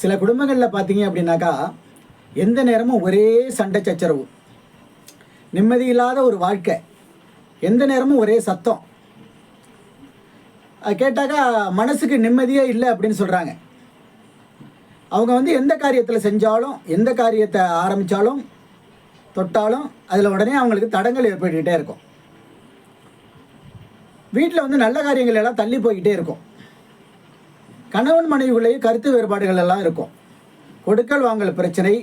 சில குடும்பங்களில் பார்த்தீங்க அப்படின்னாக்கா எந்த நேரமும் ஒரே சண்டை சச்சரவு, நிம்மதி இல்லாத ஒரு வாழ்க்கை, எந்த நேரமும் ஒரே சத்தம். கேட்டாக்கா மனசுக்கு நிம்மதியே இல்லை அப்படின்னு சொல்கிறாங்க. அவங்க வந்து எந்த காரியத்தில் செஞ்சாலும், எந்த காரியத்தை ஆரம்பித்தாலும் தொட்டாலும் அதில் உடனே அவங்களுக்கு தடங்கள் ஏற்பட்டுக்கிட்டே இருக்கும். வீட்டில் வந்து நல்ல காரியங்கள் எல்லாம் தள்ளி போய்கிட்டே இருக்கும். கணவன் மனைவிக்குள்ளேயே கருத்து வேறுபாடுகள் எல்லாம் இருக்கும். கொடுக்கல் வாங்கல் பிரச்சனை,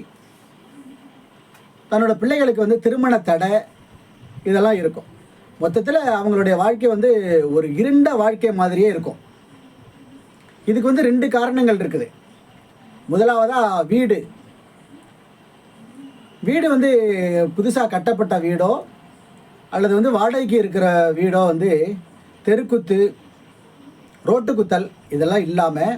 தன்னோட பிள்ளைகளுக்கு வந்து திருமண தடை, இதெல்லாம் இருக்கும். மொத்தத்தில் அவங்களுடைய வாழ்க்கை வந்து ஒரு இருண்ட வாழ்க்கை மாதிரியே இருக்கும். இதுக்கு வந்து 2 காரணங்கள் இருக்குது. முதலாவதாக வீடு வந்து புதுசாக கட்டப்பட்ட வீடோ அல்லது வந்து வாடகைக்கு இருக்கிற வீடோ வந்து தெருக்குத்து, ரோட்டு குத்தல் இதெல்லாம் இல்லாமல்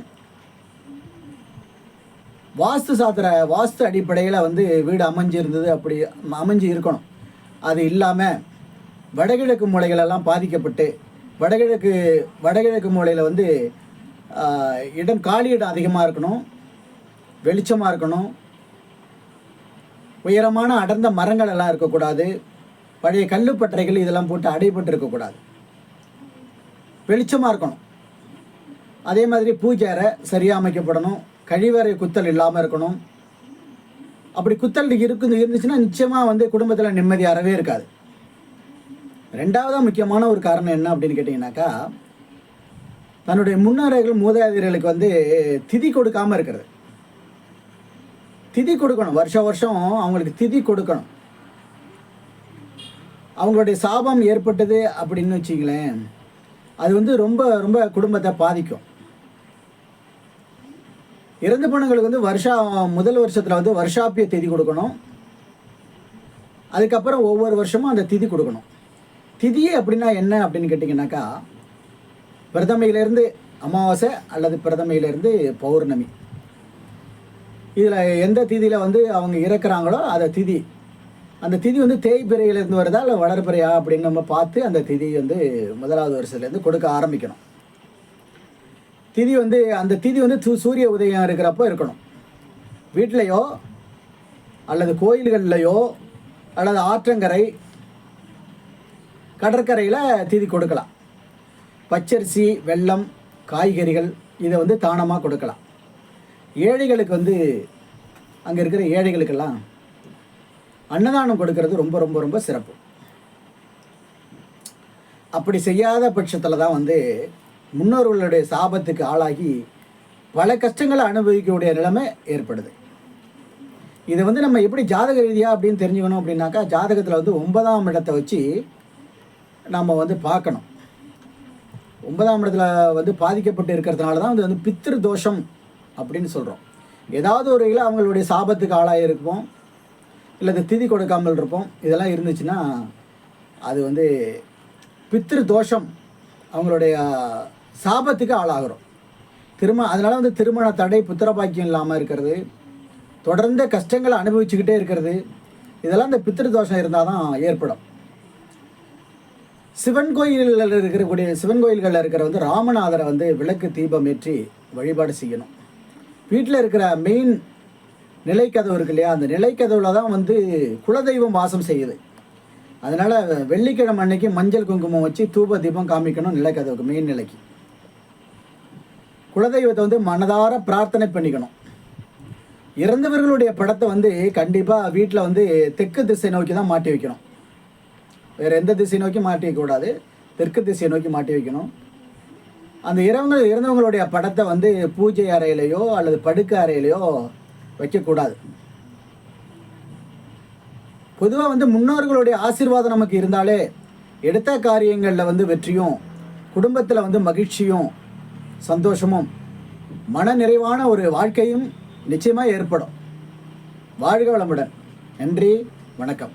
வாஸ்து அடிப்படையில் வந்து வீடு அமைஞ்சிருந்தது, அப்படி அமைஞ்சு இருக்கணும். அது இல்லாமல் வடகிழக்கு மூலைகளெல்லாம் பாதிக்கப்பட்டு வடகிழக்கு மூலையில் வந்து காலி இடம் அதிகமாக இருக்கணும், வெளிச்சமாக இருக்கணும், உயரமான அடர்ந்த மரங்கள் எல்லாம் இருக்கக்கூடாது, பழைய கல்லுப்பட்டறைகள் இதெல்லாம் போட்டு அடைபட்டு இருக்கக்கூடாது, வெளிச்சமாக இருக்கணும். அதே மாதிரி பூஜை அறை சரியாக அமைக்கப்படணும், கழிவறை குத்தல் இல்லாமல் இருக்கணும். அப்படி குத்தல் இருந்துச்சுன்னா நிச்சயமாக வந்து குடும்பத்தில் நிம்மதி அறவே இருக்காது. 2வது முக்கியமான ஒரு காரணம் என்ன அப்படின்னு கேட்டிங்கனாக்கா, தன்னுடைய முன்னோர்கள் மூதாதையர்களுக்கு வந்து திதி கொடுக்காமல் இருக்கிறது. திதி கொடுக்கணும், வருஷம் அவங்களுக்கு திதி கொடுக்கணும். அவங்களுடைய சாபம் ஏற்பட்டது அப்படின்னு வச்சிங்களேன், அது வந்து ரொம்ப ரொம்ப குடும்பத்தை பாதிக்கும். இறந்து போனவங்களுக்கு வந்து முதல் வருஷத்தில் வந்து வருஷாப்பிய திதி கொடுக்கணும். அதுக்கப்புறம் ஒவ்வொரு வருஷமும் அந்த திதி கொடுக்கணும். திதியே அப்படின்னா என்ன அப்படின்னு கேட்டிங்கனாக்கா, பிரதமையிலேருந்து அமாவாசை அல்லது பிரதமையிலேருந்து பௌர்ணமி, இதில் எந்த திதியில் வந்து அவங்க இறக்குறாங்களோ அதை திதி, அந்த திதி வந்து தேய்பிறையிலேருந்து வருதா இல்லை வளர்பிறையா அப்படின்னு நம்ம பார்த்து அந்த திதி வந்து 1வது வருஷத்துலேருந்து கொடுக்க ஆரம்பிக்கணும். திதி வந்து அந்த திதி வந்து சூரிய உதயம் இருக்கிறப்போ இருக்கணும். வீட்டிலையோ அல்லது கோயில்கள்லையோ அல்லது ஆற்றங்கரை கடற்கரையில் திதி கொடுக்கலாம். பச்சரிசி, வெல்லம், காய்கறிகள் இதை வந்து தானமாக கொடுக்கலாம். ஏழைகளுக்கு வந்து அங்கே இருக்கிற ஏழைகளுக்கெல்லாம் அன்னதானம் கொடுக்கறது ரொம்ப ரொம்ப ரொம்ப சிறப்பு. அப்படி செய்யாத பட்சத்தில் தான் வந்து முன்னோர்களுடைய சாபத்துக்கு ஆளாகி பல கஷ்டங்களை அனுபவிக்கக்கூடிய நிலைமை ஏற்படுது. இதை வந்து நம்ம எப்படி ஜாதக ரீதியாக அப்படின்னு தெரிஞ்சுக்கணும் அப்படின்னாக்கா, ஜாதகத்தில் வந்து 9ஆம் இடத்தை வச்சு நம்ம வந்து பார்க்கணும். 9ஆம் இடத்துல வந்து பாதிக்கப்பட்டு இருக்கிறதுனால தான் வந்து பித்ரு தோஷம் அப்படின்னு சொல்கிறோம். ஏதாவது ஒரு வகையில் அவங்களுடைய சாபத்துக்கு ஆளாக இருப்போம், இல்லை திதி கொடுக்காமல் இருப்போம். இதெல்லாம் இருந்துச்சுன்னா அது வந்து பித்ரு தோஷம், அவங்களுடைய சாபத்துக்கு ஆளாகிறோம். அதனால் வந்து திருமண தடை, புத்திர பாக்கியம் இல்லாமல் இருக்கிறது, தொடர்ந்து கஷ்டங்களை அனுபவிச்சுக்கிட்டே இருக்கிறது, இதெல்லாம் இந்த பித்ரு தோஷம் இருந்தால் தான் ஏற்படும். சிவன் கோயில்களில் இருக்கிற வந்து ராமநாதரை வந்து விளக்கு தீபம் ஏற்றி வழிபாடு செய்யணும். வீட்டில் இருக்கிற மெயின் நிலைக்கதவு இருக்கு இல்லையா, அந்த நிலைக்கதவுல தான் வந்து குலதெய்வம் வாசம் செய்யுது. அதனால் வெள்ளிக்கிழமை அன்னைக்கு மஞ்சள் குங்குமம் வச்சு தூப தீபம் காமிக்கணும் நிலைக்கதவுக்கு, மெயின் நிலைக்கு. குலதெய்வத்தை வந்து மனதார பிரார்த்தனை பண்ணிக்கணும். இறந்தவர்களுடைய படத்தை வந்து கண்டிப்பாக வீட்டில் வந்து தெற்கு திசை நோக்கி தான் மாட்டி வைக்கணும். வேறு எந்த திசை நோக்கி மாட்டி வைக்கக்கூடாது, தெற்கு திசையை நோக்கி மாட்டி வைக்கணும். அந்த இறந்தவங்களுடைய படத்தை வந்து பூஜை அறையிலையோ அல்லது படுக்கை அறையிலையோ வைக்கக்கூடாது. பொதுவாக வந்து முன்னோர்களுடைய ஆசீர்வாதம் நமக்கு இருந்தாலே எடுத்த காரியங்களில் வந்து வெற்றியும், குடும்பத்தில் வந்து மகிழ்ச்சியும் சந்தோஷமும் மன நிறைவான ஒரு வாழ்க்கையும் நிச்சயமாக ஏற்படும். வாழ்க வளமுடன். நன்றி, வணக்கம்.